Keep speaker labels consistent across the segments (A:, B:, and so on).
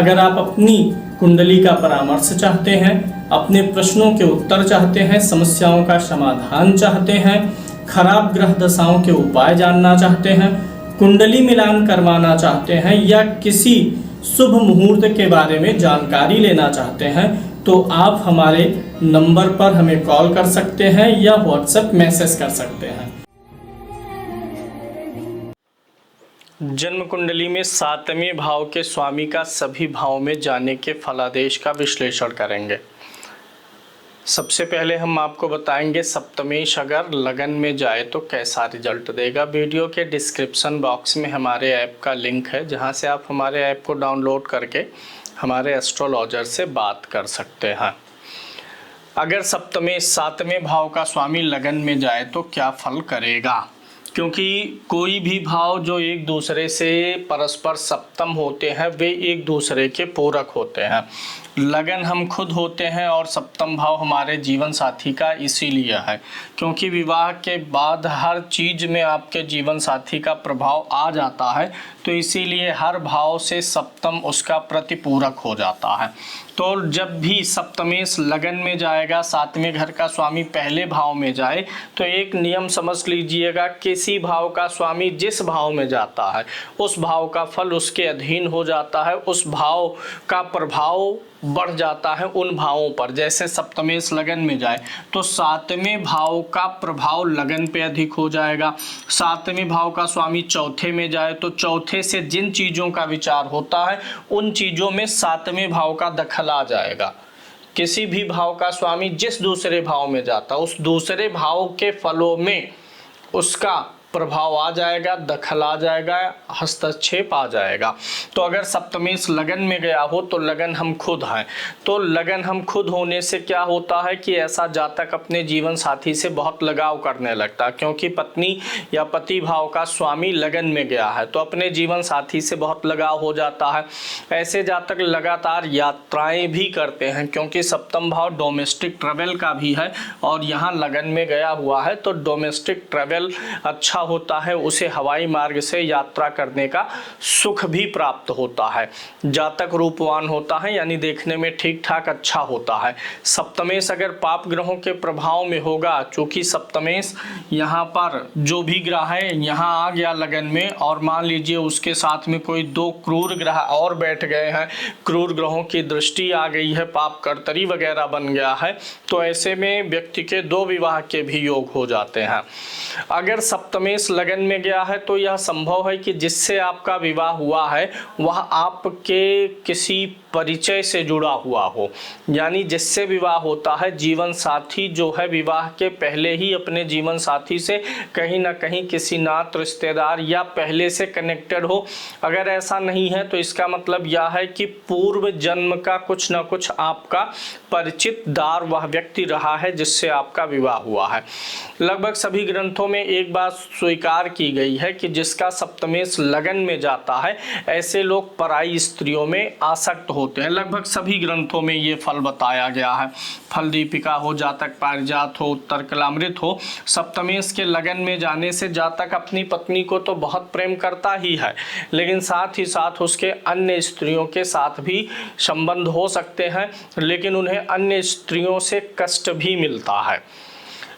A: अगर आप अपनी कुंडली का परामर्श चाहते हैं, अपने प्रश्नों के उत्तर चाहते हैं, समस्याओं का समाधान चाहते हैं, खराब ग्रह दशाओं के उपाय जानना चाहते हैं, कुंडली मिलान करवाना चाहते हैं या किसी शुभ मुहूर्त के बारे में जानकारी लेना चाहते हैं, तो आप हमारे नंबर पर हमें कॉल कर सकते हैं या व्हाट्सएप मैसेज कर सकते हैं। जन्म कुंडली में 7वें भाव के स्वामी का सभी भाव में जाने के फलादेश का विश्लेषण करेंगे। सबसे पहले हम आपको बताएंगे सप्तमेश अगर लगन में जाए तो कैसा रिजल्ट देगा। वीडियो के डिस्क्रिप्शन बॉक्स में हमारे ऐप का लिंक है, जहां से आप हमारे ऐप को डाउनलोड करके हमारे एस्ट्रोलॉजर से बात कर सकते हैं। अगर सप्तमेश 7वें भाव का स्वामी लगन में जाए तो क्या फल करेगा, क्योंकि कोई भी भाव जो एक दूसरे से परस्पर सप्तम होते हैं वे एक दूसरे के पूरक होते हैं। लगन हम खुद होते हैं और सप्तम भाव हमारे जीवन साथी का इसीलिए है क्योंकि विवाह के बाद हर चीज़ में आपके जीवन साथी का प्रभाव आ जाता है, तो इसीलिए हर भाव से सप्तम उसका प्रतिपूरक हो जाता है। तो जब भी सप्तमेश लगन में जाएगा, 7वें घर का स्वामी पहले भाव में जाए, तो एक नियम समझ लीजिएगा, किसी भाव का स्वामी जिस भाव में जाता है उस भाव का फल उसके अधीन हो जाता है, उस भाव का प्रभाव बढ़ जाता है उन भावों पर। जैसे सप्तमेश लगन में जाए तो 7वें भाव का प्रभाव लगन पे अधिक हो जाएगा। 7वें भाव का स्वामी चौथे में जाए तो चौथे से जिन चीज़ों का विचार होता है उन चीज़ों में 7वें भाव का दखल आ जाएगा। किसी भी भाव का स्वामी जिस दूसरे भाव में जाता है उस दूसरे भाव के फलों में उसका प्रभाव आ जाएगा, दखल आ जाएगा, हस्तक्षेप आ जाएगा। तो अगर सप्तमेश लगन में गया हो तो लगन हम खुद हैं, तो लगन हम खुद होने से क्या होता है कि ऐसा जातक अपने जीवन साथी से बहुत लगाव करने लगता है, क्योंकि पत्नी या पति भाव का स्वामी लगन में गया है तो अपने जीवन साथी से बहुत लगाव हो जाता है। ऐसे जातक लगातार यात्राएं भी करते हैं, क्योंकि सप्तम भाव डोमेस्टिक ट्रेवल का भी है और यहाँ लगन में गया हुआ है, तो डोमेस्टिक ट्रेवल अच्छा होता है, उसे हवाई मार्ग से यात्रा करने का सुख भी प्राप्त होता है। जातक रूपवान होता है, यानी देखने में ठीक ठाक अच्छा होता है। सप्तमेश अगर पाप ग्रहों के प्रभाव में होगा, चूंकि सप्तमेश यहाँ पर जो भी ग्रह है यहाँ आ गया लगन में, और मान लीजिए उसके साथ में कोई 2 क्रूर ग्रह और बैठ गए हैं, क्रूर ग्रहों की दृष्टि आ गई है, पाप कर्तरी वगैरह बन गया है, तो ऐसे में व्यक्ति के 2 विवाह के भी योग हो जाते हैं। अगर सप्तमेश लगन में गया है तो यह संभव है कि जिससे आपका विवाह हुआ है वह आपके किसी परिचय से जुड़ा हुआ हो, यानी जिससे विवाह होता है जीवन साथी जो है विवाह के पहले ही अपने जीवन साथी से कहीं ना कहीं किसी नात रिश्तेदार या पहले से कनेक्टेड हो। अगर ऐसा नहीं है तो इसका मतलब यह है कि पूर्व जन्म का कुछ ना कुछ आपका परिचित दार वह व्यक्ति रहा है जिससे आपका विवाह हुआ है। लगभग सभी ग्रंथों में एक बात स्वीकार की गई है कि जिसका सप्तमेश लगन में जाता है ऐसे लोग पराई स्त्रियों में आसक्त होते हैं। लगभग सभी ग्रंथों में ये फल बताया गया है। फल दीपिका हो, जातक पारिजात हो, उत्तर कलामृत हो, सप्तमेश के लगन में जाने से जातक अपनी पत्नी को तो बहुत प्रेम करता ही है, लेकिन साथ ही साथ उसके अन्य स्त्रियों के साथ भी संबंध हो सकते हैं, लेकिन उन्हें अन्य स्त्रियों से कष्ट भी मिलता है।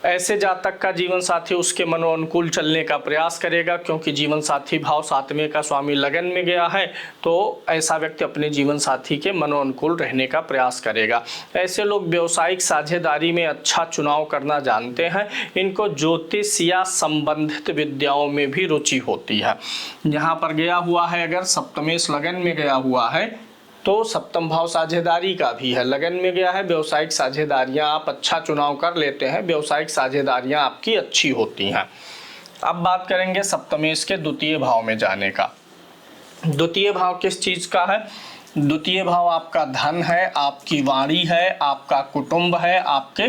A: ऐसे जातक का जीवन साथी उसके मनोअनुकूल चलने का प्रयास करेगा, क्योंकि जीवन साथी भाव 7वें का स्वामी लगन में गया है, तो ऐसा व्यक्ति अपने जीवन साथी के मनोअनुकूल रहने का प्रयास करेगा। ऐसे लोग व्यावसायिक साझेदारी में अच्छा चुनाव करना जानते हैं। इनको ज्योतिष या संबंधित विद्याओं में भी रुचि होती है। यहाँ पर गया हुआ है, अगर सप्तमेश लगन में गया हुआ है तो सप्तम भाव साझेदारी का भी है, लगन में गया है, व्यावसायिक साझेदारियां आप अच्छा चुनाव कर लेते हैं, व्यावसायिक साझेदारियां आपकी अच्छी होती हैं। अब बात करेंगे सप्तमेश के द्वितीय भाव में जाने का। द्वितीय भाव किस चीज का है? द्वितीय भाव आपका धन है, आपकी वाणी है, आपका कुटुंब है, आपके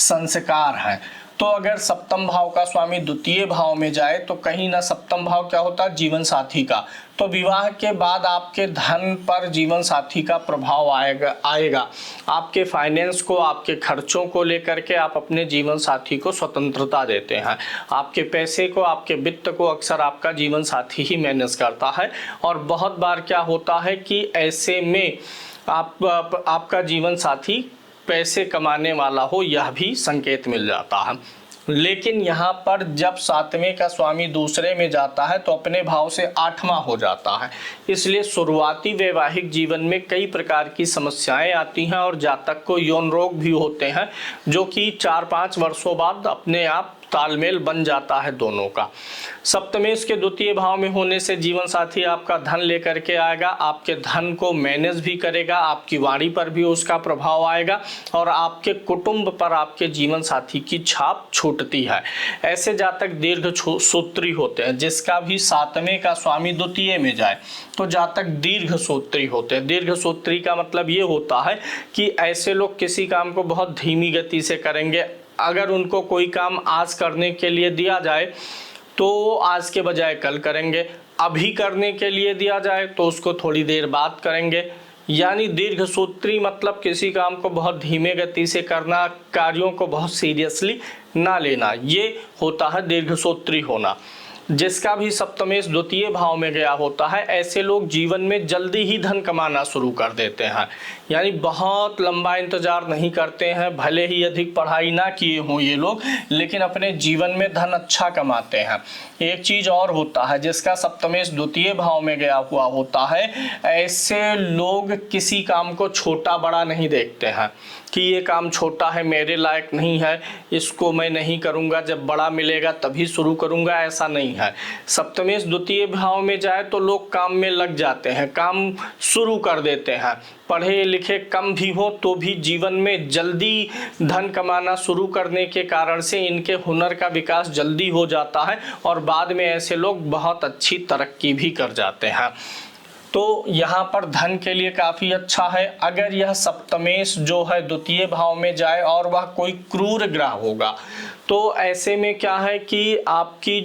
A: संस्कार हैं। तो अगर सप्तम भाव का स्वामी द्वितीय भाव में जाए तो कहीं ना सप्तम भाव क्या होता है? जीवन साथी का। तो तो विवाह के बाद आपके धन पर जीवन साथी का प्रभाव आएगा। आपके फाइनेंस को, आपके खर्चों को लेकर के आप अपने जीवन साथी को स्वतंत्रता देते हैं। आपके पैसे को, आपके वित्त को अक्सर आपका जीवन साथी ही मैनेज करता है। और बहुत बार क्या होता है कि ऐसे में आपका जीवन साथी पैसे कमाने वाला हो, यह भी संकेत मिल जाता है। लेकिन यहाँ पर जब सातवें का स्वामी दूसरे में जाता है तो अपने भाव से आठवां हो जाता है। इसलिए शुरुआती वैवाहिक जीवन में कई प्रकार की समस्याएं आती हैं और जातक को यौन रोग भी होते हैं, जो कि 4-5 वर्षों बाद अपने आप तालमेल बन जाता है दोनों का। सप्तमेश के द्वितीय भाव में होने से जीवन साथी आपका धन लेकर के आएगा, आपके धन को मैनेज भी करेगा, आपकी वाणी पर भी उसका प्रभाव आएगा और आपके कुटुंब पर आपके जीवन साथी की छाप छूटती है। ऐसे जातक दीर्घ सूत्री होते हैं। जिसका भी सातवें का स्वामी द्वितीय में जाए तो जातक दीर्घ सूत्री होते हैं। दीर्घ सूत्री का मतलब ये होता है कि ऐसे लोग किसी काम को बहुत धीमी गति से करेंगे। अगर उनको कोई काम आज करने के लिए दिया जाए तो आज के बजाय कल करेंगे, अभी करने के लिए दिया जाए तो उसको थोड़ी देर बाद करेंगे। यानी दीर्घ सूत्री मतलब किसी काम को बहुत धीमे गति से करना, कार्यों को बहुत सीरियसली ना लेना, ये होता है दीर्घ सूत्री होना। जिसका भी सप्तमेश द्वितीय भाव में गया होता है, ऐसे लोग जीवन में जल्दी ही धन कमाना शुरू कर देते हैं। यानी बहुत लंबा इंतजार नहीं करते हैं, भले ही अधिक पढ़ाई ना किए हों ये लोग, लेकिन अपने जीवन में धन अच्छा कमाते हैं। एक चीज और होता है, जिसका सप्तमेश द्वितीय भाव में गया हुआ होता है, ऐसे लोग किसी काम को छोटा बड़ा नहीं देखते हैं कि ये काम छोटा है, मेरे लायक नहीं है, इसको मैं नहीं करूँगा, जब बड़ा मिलेगा तभी शुरू करूँगा, ऐसा नहीं है। सप्तमेश द्वितीय भाव में जाए तो लोग काम में लग जाते हैं, काम शुरू कर देते हैं। पढ़े लिखे कम भी हो तो भी जीवन में जल्दी धन कमाना शुरू करने के कारण से इनके हुनर का विकास जल्दी हो जाता है और बाद में ऐसे लोग बहुत अच्छी तरक्की भी कर जाते हैं। तो यहाँ पर धन के लिए काफ़ी अच्छा है। अगर यह सप्तमेश जो है द्वितीय भाव में जाए और वह कोई क्रूर ग्रह होगा तो ऐसे में क्या है कि आपका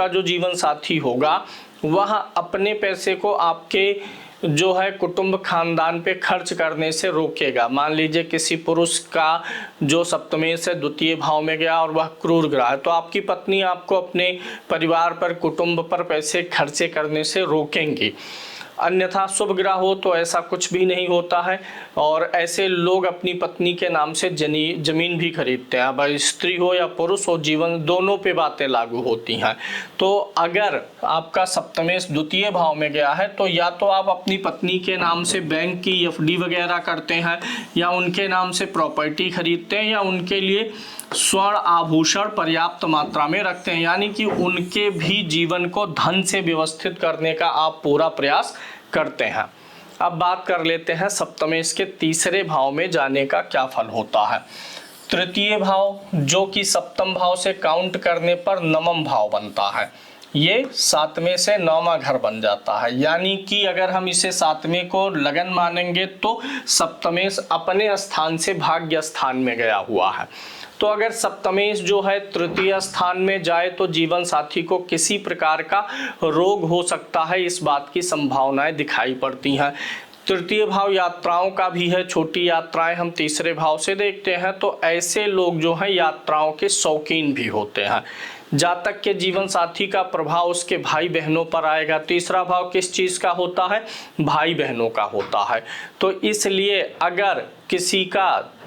A: जो जीवन साथी होगा वह अपने पैसे को आपके जो है कुटुंब खानदान पे खर्च करने से रोकेगा। मान लीजिए किसी पुरुष का जो सप्तमेश से द्वितीय भाव में गया और वह क्रूर ग्रह है, तो आपकी पत्नी आपको अपने परिवार पर, कुटुंब पर पैसे खर्चे करने से रोकेंगी। अन्यथा शुभ ग्रह हो तो ऐसा कुछ भी नहीं होता है और ऐसे लोग अपनी पत्नी के नाम से जमीन भी खरीदते हैं। अब स्त्री हो या पुरुष हो, जीवन दोनों पे बातें लागू होती हैं। तो अगर आपका सप्तमेश द्वितीय भाव में गया है तो या तो आप अपनी पत्नी के नाम से बैंक की एफडी वगैरह करते हैं या उनके नाम से प्रॉपर्टी खरीदते हैं या उनके लिए स्वर्ण आभूषण पर्याप्त मात्रा में रखते हैं। यानी कि उनके भी जीवन को धन से व्यवस्थित करने का आप पूरा प्रयास करते हैं। अब बात कर लेते हैं सप्तमेश के तीसरे भाव में जाने का क्या फल होता है। तृतीय भाव जो कि सप्तम भाव से काउंट करने पर नवम भाव बनता है, ये सातवें से नौवां घर बन जाता है। यानी कि अगर हम इसे सातवें को लगन मानेंगे तो सप्तमेश अपने स्थान से भाग्य स्थान में गया हुआ है। तो अगर सप्तमेश जो है तृतीय स्थान में जाए तो जीवन साथी को किसी प्रकार का रोग हो सकता है, इस बात की संभावनाएं दिखाई पड़ती हैं। तृतीय भाव यात्राओं का भी है, छोटी यात्राएं हम तीसरे भाव से देखते हैं। तो ऐसे लोग जो हैं यात्राओं के शौकीन भी होते हैं। जातक के जीवन साथी का प्रभाव उसके भाई बहनों पर आएगा। तीसरा भाव किस चीज़ का होता है? भाई बहनों का होता है। तो इसलिए अगर किसी का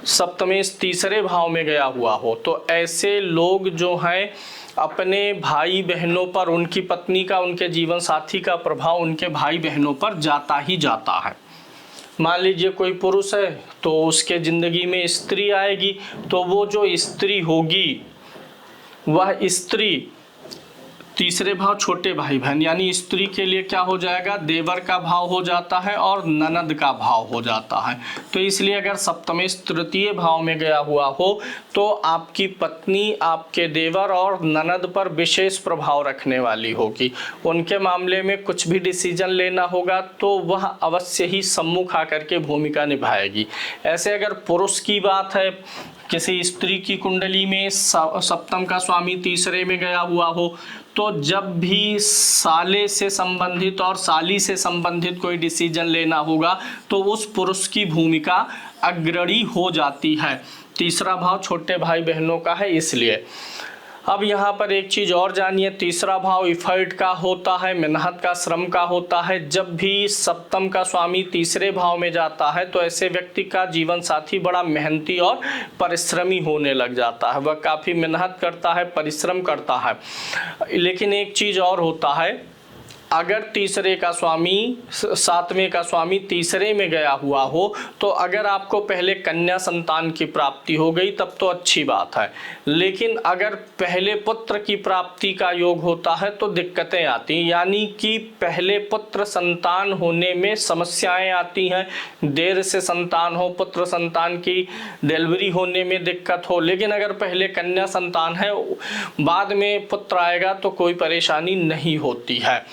A: सप्तमेश तीसरे भाव में गया हुआ हो तो ऐसे लोग जो हैं अपने भाई बहनों पर, उनकी पत्नी का, उनके जीवन साथी का प्रभाव उनके भाई बहनों पर जाता ही जाता है। मान लीजिए कोई पुरुष है तो उसके ज़िंदगी में स्त्री आएगी, तो वो जो स्त्री होगी वह स्त्री तीसरे भाव छोटे भाई बहन, यानी स्त्री के लिए क्या हो जाएगा? देवर का भाव हो जाता है और ननद का भाव हो जाता है। तो इसलिए अगर सप्तमेश तृतीय भाव में गया हुआ हो तो आपकी पत्नी आपके देवर और ननद पर विशेष प्रभाव रखने वाली होगी। उनके मामले में कुछ भी डिसीजन लेना होगा तो वह अवश्य ही सम्मुख आकर के भूमिका निभाएगी। ऐसे अगर पुरुष की बात है किसी स्त्री की कुंडली में सप्तम का स्वामी तीसरे में गया हुआ हो, तो जब भी साले से संबंधित और साली से संबंधित कोई डिसीजन लेना होगा तो उस पुरुष की भूमिका अग्रणी हो जाती है। तीसरा भाव छोटे भाई बहनों का है इसलिए। अब यहाँ पर एक चीज़ और जानिए, तीसरा भाव इफर्ट का होता है, मेहनत का, श्रम का होता है। जब भी सप्तम का स्वामी तीसरे भाव में जाता है तो ऐसे व्यक्ति का जीवन साथी बड़ा मेहनती और परिश्रमी होने लग जाता है। वह काफ़ी मेहनत करता है, परिश्रम करता है। लेकिन एक चीज़ और होता है, अगर तीसरे का स्वामी, सातवें का स्वामी तीसरे में गया हुआ हो तो अगर आपको पहले कन्या संतान की प्राप्ति हो गई तब तो अच्छी बात है, लेकिन अगर पहले पुत्र की प्राप्ति का योग होता है तो दिक्कतें आती हैं। यानी कि पहले पुत्र संतान होने में समस्याएं आती हैं, देर से संतान हो, पुत्र संतान की डिलीवरी होने में दिक्कत हो। लेकिन अगर पहले कन्या संतान है, बाद में पुत्र आएगा तो कोई परेशानी नहीं होती है।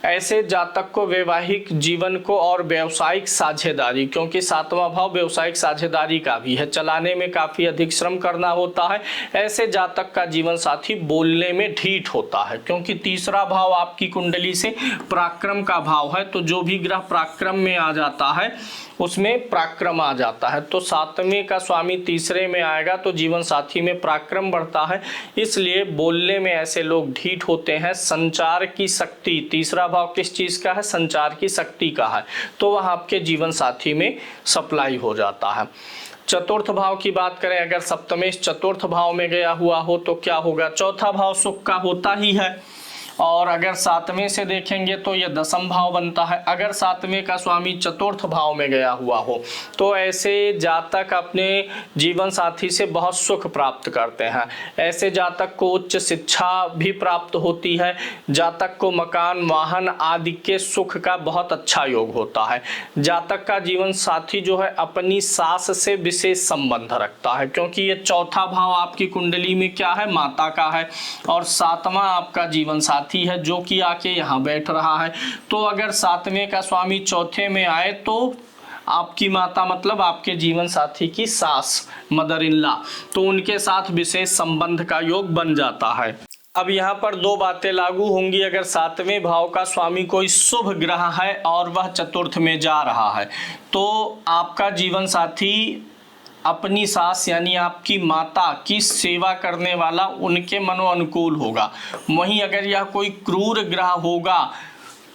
A: ऐसे जातक को वैवाहिक जीवन को और व्यावसायिक साझेदारी, क्योंकि सातवां भाव व्यावसायिक साझेदारी का भी है, चलाने में काफ़ी अधिक श्रम करना होता है। ऐसे जातक का जीवन साथी बोलने में ढीठ होता है, क्योंकि तीसरा भाव आपकी कुंडली से पराक्रम का भाव है, तो जो भी ग्रह पराक्रम में आ जाता है उसमें पराक्रम आ जाता है। तो सातवें का स्वामी तीसरे में आएगा तो जीवन साथी में पराक्रम बढ़ता है, इसलिए बोलने में ऐसे लोग ढीठ होते हैं। संचार की शक्ति, तीसरा भाव किस चीज़ का है? संचार की शक्ति का है, तो वह आपके जीवन साथी में सप्लाई हो जाता है। चतुर्थ भाव की बात करें, अगर सप्तमेश चतुर्थ भाव में गया हुआ हो तो क्या होगा? चौथा भाव सुख का होता ही है, और अगर सातवें से देखेंगे तो यह दसम भाव बनता है। अगर सातवें का स्वामी चतुर्थ भाव में गया हुआ हो तो ऐसे जातक अपने जीवन साथी से बहुत सुख प्राप्त करते हैं। ऐसे जातक को उच्च शिक्षा भी प्राप्त होती है। जातक को मकान, वाहन आदि के सुख का बहुत अच्छा योग होता है। जातक का जीवन साथी जो है अपनी सास से विशेष संबंध रखता है, क्योंकि ये चौथा भाव आपकी कुंडली में क्या है? माता का है, और सातवां आपका जीवन साथी है जो कि आके यहाँ बैठ रहा है। तो अगर सातवें का स्वामी चौथे में आए तो आपकी माता मतलब आपके जीवन साथी की सास, मदर इन लॉ, तो उनके साथ विशेष संबंध का योग बन जाता है। अब यहाँ पर दो बातें लागू होंगी। अगर सातवें भाव का स्वामी कोई शुभ ग्रह है और वह चतुर्थ में जा रहा है तो आपका जीवन साथी अपनी सास यानी आपकी माता की सेवा करने वाला, उनके मनोअनुकूल होगा। वहीं अगर यह कोई क्रूर ग्रह होगा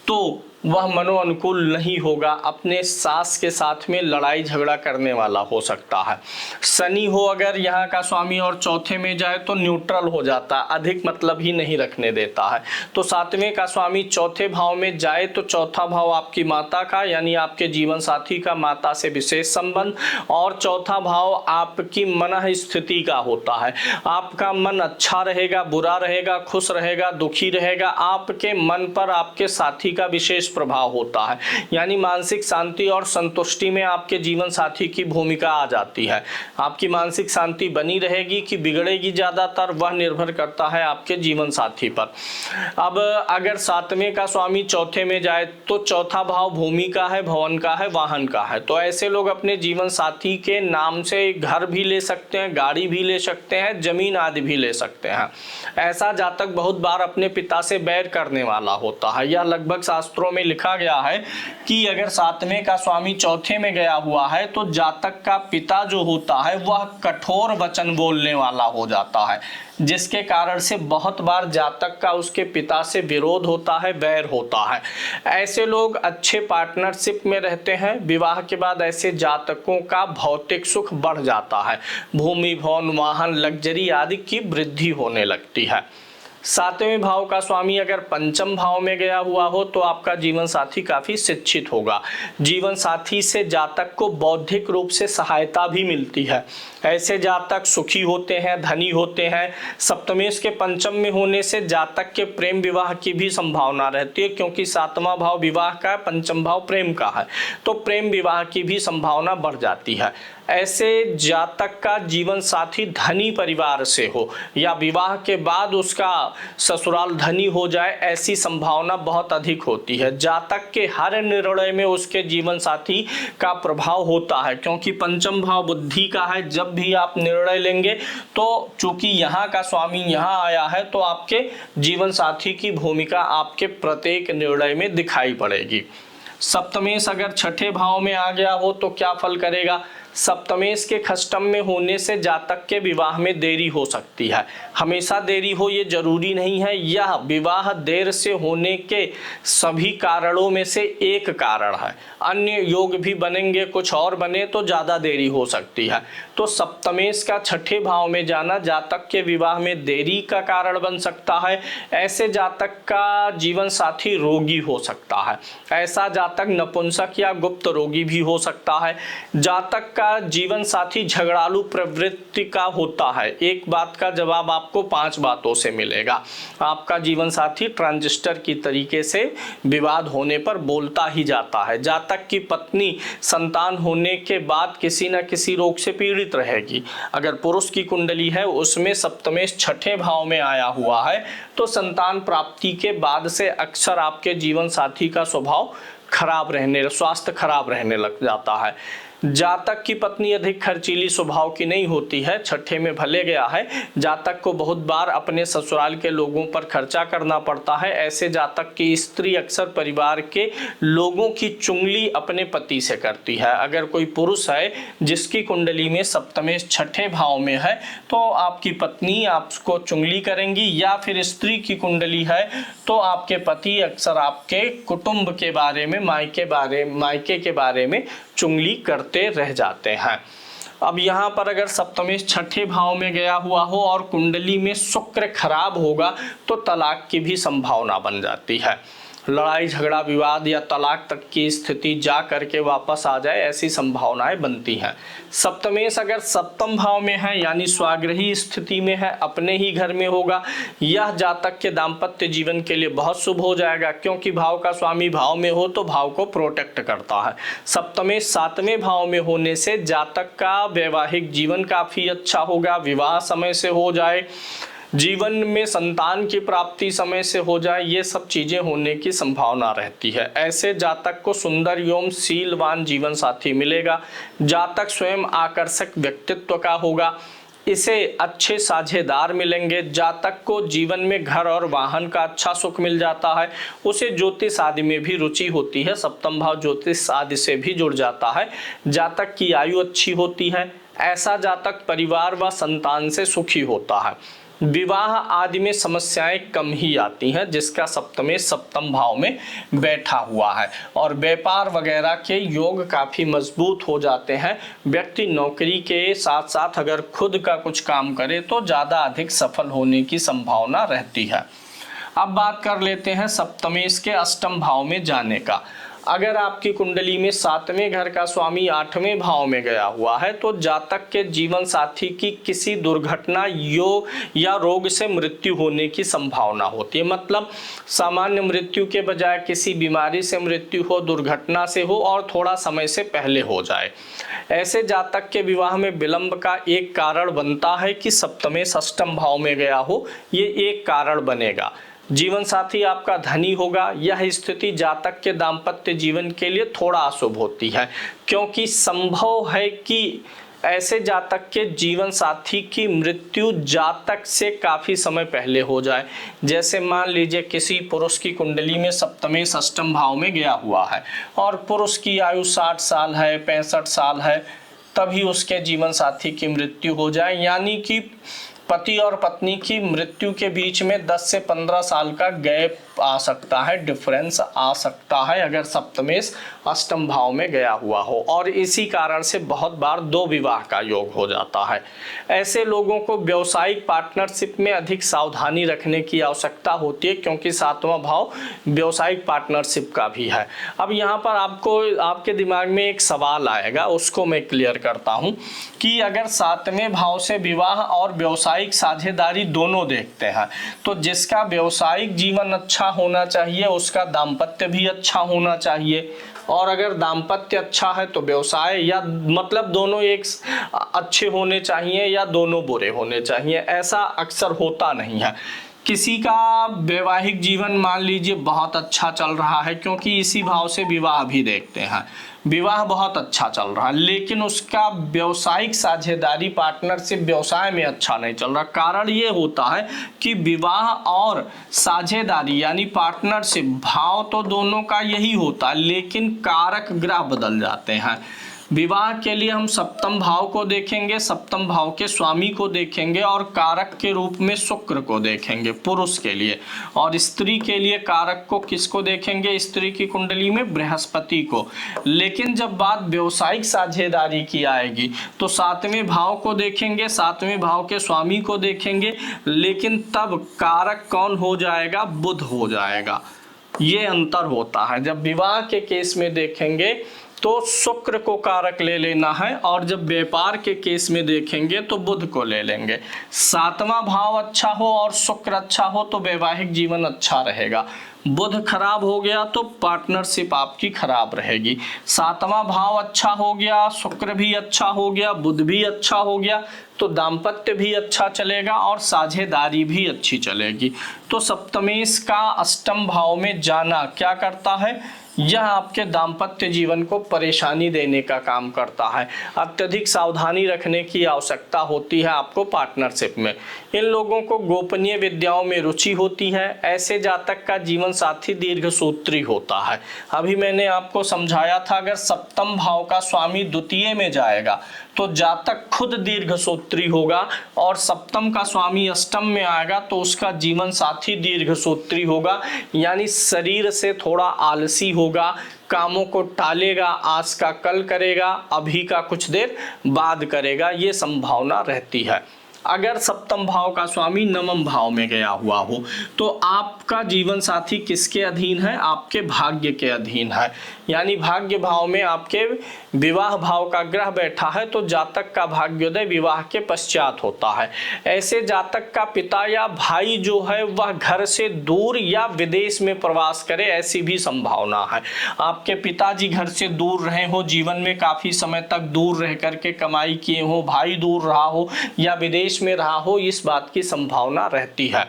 A: तो वह मनोअनुकूल नहीं होगा, अपने सास के साथ में लड़ाई झगड़ा करने वाला हो सकता है। शनि हो अगर यहाँ का स्वामी और चौथे में जाए तो न्यूट्रल हो जाता है, अधिक मतलब ही नहीं रखने देता है। तो सातवें का स्वामी चौथे भाव में जाए तो चौथा भाव आपकी माता का यानी आपके जीवन साथी का माता से विशेष संबंध, और चौथा भाव आपकी मन स्थिति का होता है। आपका मन अच्छा रहेगा, बुरा रहेगा, खुश रहेगा, दुखी रहेगा, आपके मन पर आपके साथी का विशेष प्रभाव होता है। यानी मानसिक शांति और संतुष्टि में आपके जीवन साथी की भूमिका आ जाती है। आपकी मानसिक शांति बनी रहेगी कि बिगड़ेगी ज्यादातर, वह निर्भर करता है आपके जीवन साथी पर। अब अगर सातवें का स्वामी चौथे में जाए तो चौथा भाव भूमि का है, भवन का है, वाहन का है, तो ऐसे लोग अपने जीवन साथी के नाम से घर भी ले सकते हैं, गाड़ी भी ले सकते हैं, जमीन आदि भी ले सकते हैं। ऐसा जातक बहुत बार अपने पिता से बैर करने वाला होता है। यह लगभग शास्त्रों में लिखा गया है कि अगर सातवें का स्वामी चौथे में गया हुआ है तो जातक का पिता जो होता है वह कठोर वचन बोलने वाला हो जाता है, जिसके कारण से बहुत बार जातक का उसके पिता से विरोध होता है, बैर होता है। ऐसे लोग अच्छे पार्टनरशिप में रहते हैं। विवाह के बाद ऐसे जातकों का भौतिक सुख बढ़ जाता है, भूमि, भवन, वाहन, लग्जरी आदि की वृद्धि होने लगती है। सातवें भाव का स्वामी अगर पंचम भाव में गया हुआ हो तो आपका जीवन साथी काफी शिक्षित होगा। जीवन साथी से जातक को बौद्धिक रूप से सहायता भी मिलती है। ऐसे जातक सुखी होते हैं, धनी होते हैं। सप्तमेश के पंचम में होने से जातक के प्रेम विवाह की भी संभावना रहती है, क्योंकि सातवां भाव विवाह का है, पंचम भाव प्रेम का है, तो प्रेम विवाह की भी संभावना बढ़ जाती है। ऐसे जातक का जीवन साथी धनी परिवार से हो या विवाह के बाद उसका ससुराल धनी हो जाए, ऐसी संभावना बहुत अधिक होती है। जातक के हर निर्णय में उसके जीवन साथी का प्रभाव होता है, क्योंकि पंचम भाव बुद्धि का है। जब भी आप निर्णय लेंगे तो चूंकि यहाँ का स्वामी यहाँ आया है, तो आपके जीवन साथी की भूमिका आपके प्रत्येक निर्णय में दिखाई पड़ेगी। सप्तमेश अगर छठे भाव में आ गया हो तो क्या फल करेगा? सप्तमेश के खष्टम में होने से जातक के विवाह में देरी हो सकती है। हमेशा देरी हो ये जरूरी नहीं है, यह विवाह देर से होने के सभी कारणों में से एक कारण है। अन्य योग भी बनेंगे, कुछ और बने तो ज़्यादा देरी हो सकती है। तो सप्तमेश का छठे भाव में जाना जातक के विवाह में देरी का कारण बन सकता है। ऐसे जातक का जीवन साथी रोगी हो सकता है। ऐसा जातक नपुंसक या गुप्त रोगी भी हो सकता है। जातक का जीवन साथी झगड़ालू प्रवृत्ति का होता है। एक बात का जवाब आपको 5 बातों से मिलेगा। आपका जीवन साथी ट्रांजिस्टर की तरीके से विवाद होने पर बोलता ही जाता है। जातक की पत्नी संतान होने के बाद किसी न किसी रोग से पीड़ित रहेगी। अगर पुरुष की कुंडली है, उसमें सप्तमेश छठे भाव में आया हुआ है, तो संतान प्राप्ति के बाद से अक्सर आपके जीवन साथी का स्वभाव स्वास्थ्य खराब रहने लग जाता है। जातक की पत्नी अधिक खर्चीली स्वभाव की नहीं होती है। छठे में भले गया है, जातक को बहुत बार अपने ससुराल के लोगों पर खर्चा करना पड़ता है। ऐसे जातक की स्त्री अक्सर परिवार के लोगों की चुगली अपने पति से करती है। अगर कोई पुरुष है जिसकी कुंडली में सप्तमेश छठे भाव में है, तो आपकी पत्नी आपको चुगली करेंगी, या फिर स्त्री की कुंडली है तो आपके पति अक्सर आपके कुटुंब के बारे में, मायके के बारे में चुगली करते रह जाते हैं। अब यहाँ पर अगर सप्तमेश छठे भाव में गया हुआ हो और कुंडली में शुक्र खराब होगा, तो तलाक की भी संभावना बन जाती है। लड़ाई झगड़ा विवाद या तलाक तक की स्थिति जा करके वापस आ जाए, ऐसी संभावनाएं बनती हैं। सप्तमेश अगर सप्तम भाव में है, यानी स्वाग्रही स्थिति में है, अपने ही घर में होगा, यह जातक के दाम्पत्य जीवन के लिए बहुत शुभ हो जाएगा, क्योंकि भाव का स्वामी भाव में हो तो भाव को प्रोटेक्ट करता है। सप्तमेश सातवें भाव में होने से जातक का वैवाहिक जीवन काफी अच्छा होगा। विवाह समय से हो जाए, जीवन में संतान की प्राप्ति समय से हो जाए, ये सब चीजें होने की संभावना रहती है। ऐसे जातक को सुंदर एवं शीलवान जीवन साथी मिलेगा। जातक स्वयं आकर्षक व्यक्तित्व का होगा। इसे अच्छे साझेदार मिलेंगे। जातक को जीवन में घर और वाहन का अच्छा सुख मिल जाता है। उसे ज्योतिष आदि में भी रुचि होती है। सप्तम भाव ज्योतिष आदि से भी जुड़ जाता है। जातक की आयु अच्छी होती है। ऐसा जातक परिवार व संतान से सुखी होता है। विवाह आदि में समस्याएं कम ही आती हैं, जिसका सप्तमेश सप्तम भाव में बैठा हुआ है। और व्यापार वगैरह के योग काफ़ी मजबूत हो जाते हैं। व्यक्ति नौकरी के साथ साथ अगर खुद का कुछ काम करे तो ज़्यादा अधिक सफल होने की संभावना रहती है। अब बात कर लेते हैं सप्तमेश के अष्टम भाव में जाने का। अगर आपकी कुंडली में सातवें घर का स्वामी आठवें भाव में गया हुआ है, तो जातक के जीवन साथी की किसी दुर्घटना या रोग से मृत्यु होने की संभावना होती है। मतलब सामान्य मृत्यु के बजाय किसी बीमारी से मृत्यु हो, दुर्घटना से हो और थोड़ा समय से पहले हो जाए। ऐसे जातक के विवाह में विलंब का एक कारण बनता है कि सप्तमेश अष्टम भाव में गया हो, ये एक कारण बनेगा। जीवन साथी आपका धनी होगा। यह स्थिति जातक के दाम्पत्य जीवन के लिए थोड़ा अशुभ होती है, क्योंकि संभव है कि ऐसे जातक के जीवन साथी की मृत्यु जातक से काफ़ी समय पहले हो जाए। जैसे मान लीजिए किसी पुरुष की कुंडली में सप्तमेश अष्टम भाव में गया हुआ है और पुरुष की आयु 60 साल है, 65 साल है, तभी उसके जीवन साथी की मृत्यु हो जाए। यानी कि पति और पत्नी की मृत्यु के बीच में 10 से 15 साल का गैप आ सकता है, डिफरेंस आ सकता है, अगर सप्तमेश अष्टम भाव में गया हुआ हो। और इसी कारण से बहुत बार 2 विवाह का योग हो जाता है। ऐसे लोगों को व्यावसायिक पार्टनरशिप में अधिक सावधानी रखने की आवश्यकता होती है, क्योंकि 7वां भाव व्यावसायिक पार्टनरशिप का भी है। अब यहाँ पर आपके दिमाग में एक सवाल आएगा, उसको मैं क्लियर करता हूँ कि अगर 7वें भाव से विवाह और व्यावसायिक साझेदारी दोनों देखते हैं, तो जिसका व्यावसायिक जीवन अच्छा होना चाहिए उसका दाम्पत्य भी अच्छा होना चाहिए। और अगर दाम्पत्य अच्छा है तो व्यवसाय, या मतलब दोनों एक अच्छे होने चाहिए या दोनों बुरे होने चाहिए। ऐसा अक्सर होता नहीं है, किसी का वैवाहिक जीवन मान लीजिए बहुत अच्छा चल रहा है, क्योंकि इसी भाव से विवाह भी देखते हैं, विवाह बहुत अच्छा चल रहा है, लेकिन उसका व्यवसायिक साझेदारी पार्टनरशिप व्यवसाय में अच्छा नहीं चल रहा। कारण ये होता है कि विवाह और साझेदारी यानी पार्टनरशिप भाव तो दोनों का यही होता है, लेकिन कारक ग्रह बदल जाते हैं। विवाह के लिए हम सप्तम भाव को देखेंगे, सप्तम भाव के स्वामी को देखेंगे और कारक के रूप में शुक्र को देखेंगे पुरुष के लिए, और स्त्री के लिए कारक को किसको देखेंगे, स्त्री की कुंडली में बृहस्पति को। लेकिन जब बात व्यवसायिक साझेदारी की आएगी तो सातवें भाव को देखेंगे, सातवें भाव के स्वामी को देखेंगे, लेकिन तब कारक कौन हो जाएगा, बुध हो जाएगा। ये अंतर होता है। जब विवाह के केस में देखेंगे तो शुक्र को कारक ले लेना है, और जब व्यापार के केस में देखेंगे तो बुध को ले लेंगे। सातवां भाव अच्छा हो और शुक्र अच्छा हो तो वैवाहिक जीवन अच्छा रहेगा। बुध खराब हो गया तो पार्टनरशिप आपकी खराब रहेगी। सातवां भाव अच्छा हो गया, शुक्र भी अच्छा हो गया, बुध भी अच्छा हो गया तो दाम्पत्य भी अच्छा चलेगा और साझेदारी भी अच्छी चलेगी। तो सप्तमेश का अष्टम भाव में जाना क्या करता है, यह आपके दाम्पत्य जीवन को परेशानी देने का काम करता है। अत्यधिक सावधानी रखने की आवश्यकता होती है आपको पार्टनरशिप में। इन लोगों को गोपनीय विद्याओं में रुचि होती है। ऐसे जातक का जीवन साथी दीर्घसूत्री होता है। अभी मैंने आपको समझाया था, अगर सप्तम भाव का स्वामी द्वितीय में जाएगा तो जातक खुद दीर्घसूत्री होगा, और सप्तम का स्वामी अष्टम में आएगा तो उसका जीवन साथी दीर्घसूत्री होगा, यानी शरीर से थोड़ा आलसी होगा, कामों को टालेगा, आज का कल करेगा, अभी का कुछ देर बाद करेगा, ये संभावना रहती है। अगर सप्तम भाव का स्वामी नवम भाव में गया हुआ हो तो आपका जीवन साथी किसके अधीन है, आपके भाग्य के अधीन है। यानी भाग्य भाव में आपके विवाह भाव का ग्रह बैठा है तो जातक का भाग्योदय विवाह के पश्चात होता है। ऐसे जातक का पिता या भाई जो है वह घर से दूर या विदेश में प्रवास करे, ऐसी भी संभावना है। आपके पिताजी घर से दूर रहे हो, जीवन में काफी समय तक दूर रह करके कमाई किए हो, भाई दूर रहा हो या विदेश में रहा हो, इस बात की संभावना रहती है।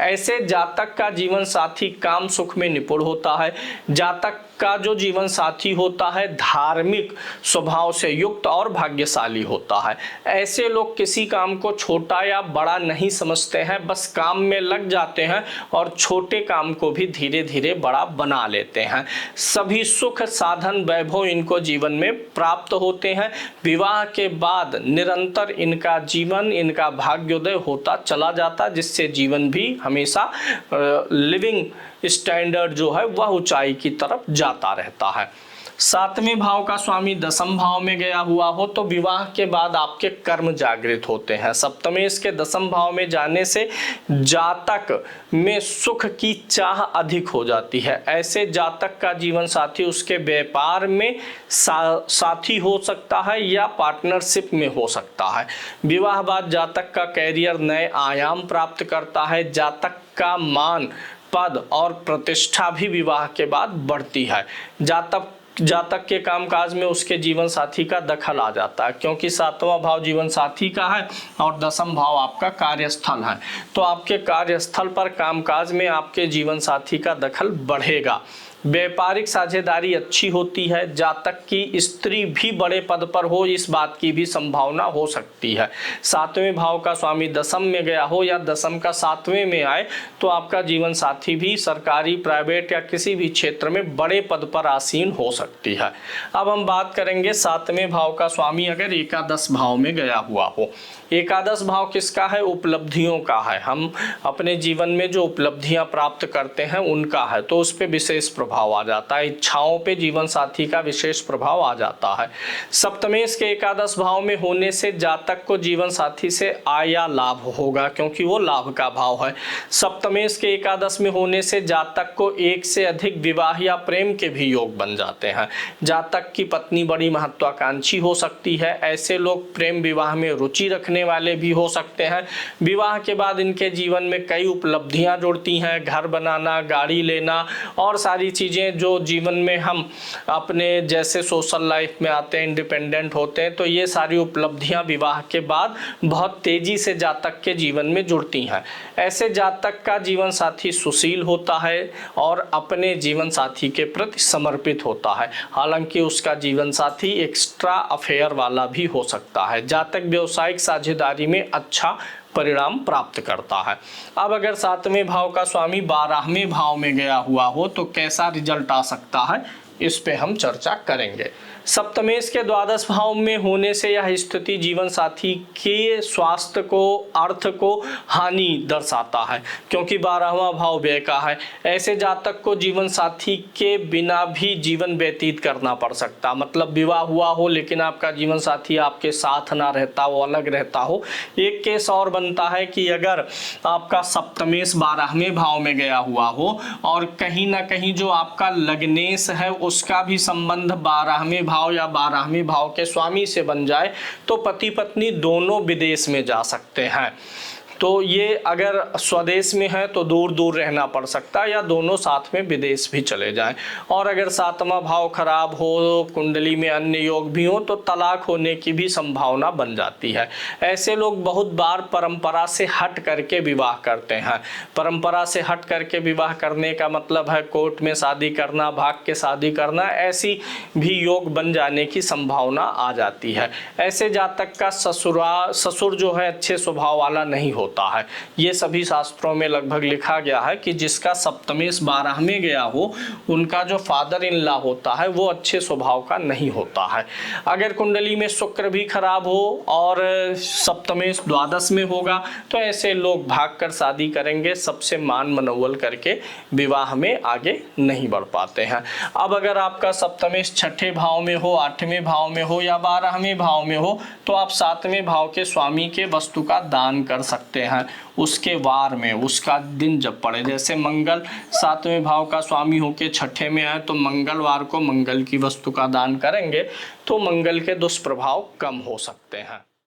A: ऐसे जातक का जीवन साथी काम सुख में निपुण होता है। जातक का जो जीवन साथी होता है धार्मिक स्वभाव से युक्त और भाग्यशाली होता है। ऐसे लोग किसी काम को छोटा या बड़ा नहीं समझते हैं, बस काम में लग जाते हैं और छोटे काम को भी धीरे धीरे बड़ा बना लेते हैं। सभी सुख साधन वैभव इनको जीवन में प्राप्त होते हैं। विवाह के बाद निरंतर इनका जीवन, इनका भाग्योदय होता चला जाता, जिससे जीवन भी हमेशा लिविंग स्टैंडर्ड जो है वह ऊंचाई की तरफ जाता रहता है। सातवें भाव का स्वामी दसम भाव में गया हुआ हो तो विवाह के बाद आपके कर्म जागृत होते हैं। सप्तमेश के दसम भाव में जाने से जातक में सुख की चाह अधिक हो जाती है। ऐसे जातक का जीवन साथी उसके व्यापार में साथी हो सकता है या पार्टनरशिप में हो सकता है। विवाह बाद जातक का कैरियर नए आयाम प्राप्त करता है। जातक का मान, पद और प्रतिष्ठा भी विवाह के बाद बढ़ती है। जातक के कामकाज में उसके जीवन साथी का दखल आ जाता है, क्योंकि सातवां भाव जीवन साथी का है और दसम भाव आपका कार्यस्थल है, तो आपके कार्यस्थल पर कामकाज में आपके जीवन साथी का दखल बढ़ेगा। व्यापारिक साझेदारी अच्छी होती है। जातक की स्त्री भी बड़े पद पर हो, इस बात की भी संभावना हो सकती है। सातवें भाव का स्वामी दसम में गया हो या दसम का सातवें में आए तो आपका जीवन साथी भी सरकारी, प्राइवेट या किसी भी क्षेत्र में बड़े पद पर आसीन हो सकती है। अब हम बात करेंगे सातवें भाव का स्वामी अगर एकादश भाव में गया हुआ हो। एकादश भाव किसका है, उपलब्धियों का है। हम अपने जीवन में जो उपलब्धियां प्राप्त करते हैं उनका है, तो उस पर विशेष प्रभाव आ जाता है। इच्छाओं पे जीवन साथी का विशेष प्रभाव आ जाता है। सप्तमेश के एकादश भाव में होने से जातक को जीवन साथी से आय या लाभ होगा, क्योंकि वो लाभ का भाव है। सप्तमेश के एकादश में होने से जातक को एक से अधिक विवाह या प्रेम के भी योग बन जाते हैं। जातक की पत्नी बड़ी महत्वाकांक्षी हो सकती है। ऐसे लोग प्रेम विवाह में रुचि रखने वाले भी हो सकते हैं। विवाह के बाद इनके जीवन में कई उपलब्धियां जुड़ती हैं, घर बनाना, गाड़ी लेना और सारी चीज़ें जो जीवन में हम अपने जैसे सोशल लाइफ में आते हैं, इंडिपेंडेंट होते हैं, तो ये सारी उपलब्धियां विवाह के बाद बहुत तेजी से जातक के जीवन में जुड़ती हैं। ऐसे जातक का जीवन साथी सुशील होता है और अपने जीवन साथी के प्रति समर्पित होता है। हालांकि उसका जीवन साथी एक्स्ट्रा अफेयर वाला भी हो सकता है। जातक व्यावसायिक साझेदारी में अच्छा परिणाम प्राप्त करता है। अब अगर 7वें भाव का स्वामी 12वें भाव में गया हुआ हो तो कैसा रिजल्ट आ सकता है, इस पे हम चर्चा करेंगे। सप्तमेश के द्वादश भाव में होने से यह स्थिति जीवन साथी के स्वास्थ्य को, अर्थ को हानि दर्शाता है, क्योंकि 12वां भाव व्यय का है। ऐसे जातक को जीवन साथी के बिना भी जीवन व्यतीत करना पड़ सकता, मतलब विवाह हुआ हो लेकिन आपका जीवन साथी आपके साथ ना रहता, वो अलग रहता हो। एक केस और बनता है कि अगर आपका सप्तमेश 12वें भाव में गया हुआ हो और कहीं ना कहीं जो आपका लग्नेश है उसका भी संबंध 12वें भाव या 12वें भाव के स्वामी से बन जाए, तो पति पत्नी दोनों विदेश में जा सकते हैं। तो ये अगर स्वदेश में है तो दूर दूर रहना पड़ सकता है, या दोनों साथ में विदेश भी चले जाएं। और अगर 7वां भाव खराब हो, कुंडली में अन्य योग भी हो, तो तलाक होने की भी संभावना बन जाती है। ऐसे लोग बहुत बार परंपरा से हट करके विवाह करते हैं। परंपरा से हट करके विवाह करने का मतलब है कोर्ट में शादी करना, भाग के शादी करना, ऐसी भी योग बन जाने की संभावना आ जाती है। ऐसे जातक का ससुर जो है अच्छे स्वभाव वाला नहीं होता है। ये सभी शास्त्रों में लगभग लिखा गया है कि जिसका सप्तमेश 12वें गया हो, उनका जो फादर इन लॉ होता है वो अच्छे स्वभाव का नहीं होता है। अगर कुंडली में शुक्र भी खराब हो और सप्तमेश द्वादश में होगा तो ऐसे लोग भागकर शादी करेंगे, सबसे मान मनोवल करके विवाह में आगे नहीं बढ़ पाते हैं। अब अगर आपका सप्तमेश 6ठे भाव में हो, 8वें भाव में हो या 12वें भाव में हो, तो आप 7वें भाव के स्वामी के वस्तु का दान कर सकते हैं उसके वार में, उसका दिन जब पड़े। जैसे मंगल 7वें भाव का स्वामी होके 6ठे में आए तो मंगलवार को मंगल की वस्तु का दान करेंगे तो मंगल के दुष्प्रभाव कम हो सकते हैं।